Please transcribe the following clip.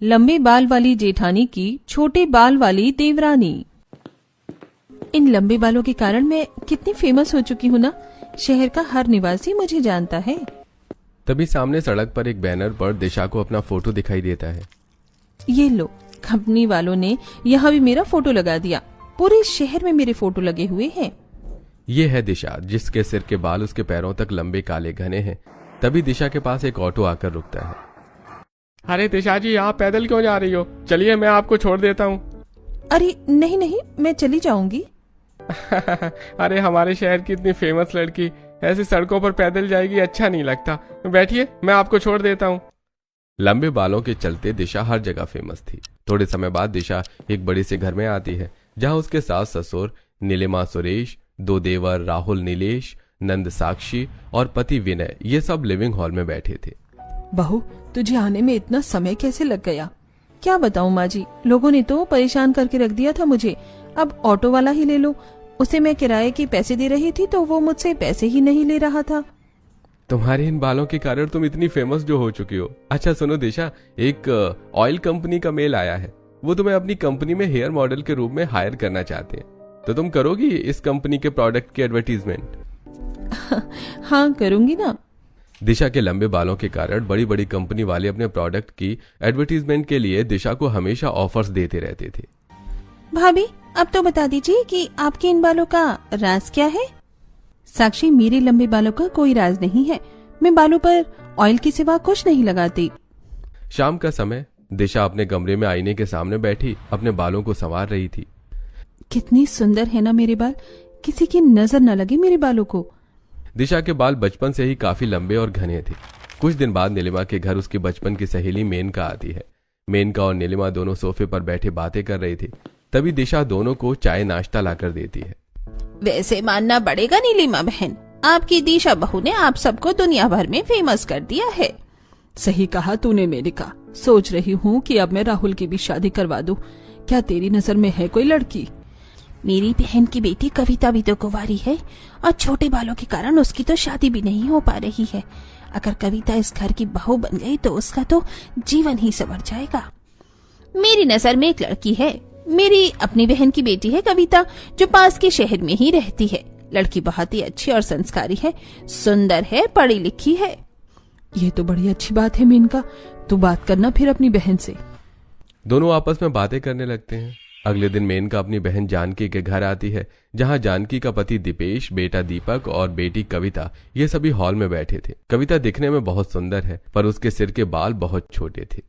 लंबे बाल वाली जेठानी की छोटे बाल वाली देवरानी। इन लंबे बालों के कारण मैं कितनी फेमस हो चुकी हूँ ना, शहर का हर निवासी मुझे जानता है। तभी सामने सड़क पर एक बैनर पर दिशा को अपना फोटो दिखाई देता है। ये लो, कंपनी वालों ने यहाँ भी मेरा फोटो लगा दिया। पूरे शहर में मेरे फोटो लगे हुए हैं। ये है दिशा, जिसके सिर के बाल उसके पैरों तक लंबे काले घने हैं। तभी दिशा के पास एक ऑटो आकर रुकता है। अरे दिशा जी, आप पैदल क्यों जा रही हो? चलिए मैं आपको छोड़ देता हूँ। अरे नहीं नहीं, मैं चली जाऊंगी। अरे हमारे शहर की इतनी फेमस लड़की ऐसी सड़कों पर पैदल जाएगी, अच्छा नहीं लगता। बैठिए, मैं आपको छोड़ देता हूँ। लंबे बालों के चलते दिशा हर जगह फेमस थी। थोड़े समय बाद दिशा एक बड़े से घर में आती है, जहां उसके सास ससुर नीलिमा सुरेश, दो देवर राहुल नीलेश, नंद साक्षी और पति विनय ये सब लिविंग हॉल में बैठे थे। बहू, तुझे आने में इतना समय कैसे लग गया? क्या बताऊं माँ जी, लोगों ने तो परेशान करके रख दिया था मुझे। अब ऑटो वाला ही ले लो। उसे मैं किराए के पैसे दे रही थी तो वो मुझसे पैसे ही नहीं ले रहा था। तुम्हारे इन बालों के कारण तुम इतनी फेमस जो हो चुकी हो। अच्छा सुनो दिशा, एक ऑयल कंपनी का मेल आया है। वो तुम्हें अपनी कंपनी में हेयर मॉडल के रूप में हायर करना चाहते हैं, तो तुम करोगी इस कंपनी के प्रोडक्ट की एडवर्टीजमेंट? हाँ करूंगी ना। दिशा के लंबे बालों के कारण बड़ी बड़ी कंपनी वाले अपने प्रोडक्ट की एडवर्टीजमेंट के लिए दिशा को हमेशा ऑफर्स देते रहते थे। भाभी, अब तो बता दीजिए कि आपके इन बालों का राज क्या है? साक्षी, मेरे लंबे बालों का कोई राज नहीं है। मैं बालों पर ऑयल के सिवा कुछ नहीं लगाती। शाम का समय दिशा अपने कमरे में आईने के सामने बैठी अपने बालों को संवार रही थी। कितनी सुंदर है ना मेरे बाल, किसी की नजर न लगे मेरे बालों को। दिशा के बाल बचपन से ही काफी लंबे और घने थे। कुछ दिन बाद नीलिमा के घर उसकी बचपन की सहेली मेनका आती है। मेनका और नीलिमा दोनों सोफे पर बैठे बातें कर रही थी। तभी दिशा दोनों को चाय नाश्ता लाकर देती है। वैसे मानना पड़ेगा नीलिमा बहन, आपकी दिशा बहू ने आप सबको दुनिया भर में फेमस कर दिया है। सही कहा तूने मेनका। सोच रही हूँ कि अब मैं राहुल की भी शादी करवा दूं। क्या तेरी नजर में है कोई लड़की? मेरी बहन की बेटी कविता भी तो कुंवारी है और छोटे बालों के कारण उसकी तो शादी भी नहीं हो पा रही है। अगर कविता इस घर की बहू बन गई तो उसका तो जीवन ही संवर जाएगा। मेरी नजर में एक लड़की है, मेरी अपनी बहन की बेटी है कविता, जो पास के शहर में ही रहती है। लड़की बहुत ही अच्छी और संस्कारी है, सुंदर है, पढ़ी लिखी है। ये तो बड़ी अच्छी बात है मेनका, तू बात करना फिर अपनी बहन से। दोनों आपस में बातें करने लगते हैं। अगले दिन मेनका अपनी बहन जानकी के घर आती है, जहां जानकी का पति दीपेश, बेटा दीपक और बेटी कविता ये सभी हॉल में बैठे थे। कविता दिखने में बहुत सुंदर है, पर उसके सिर के बाल बहुत छोटे थे।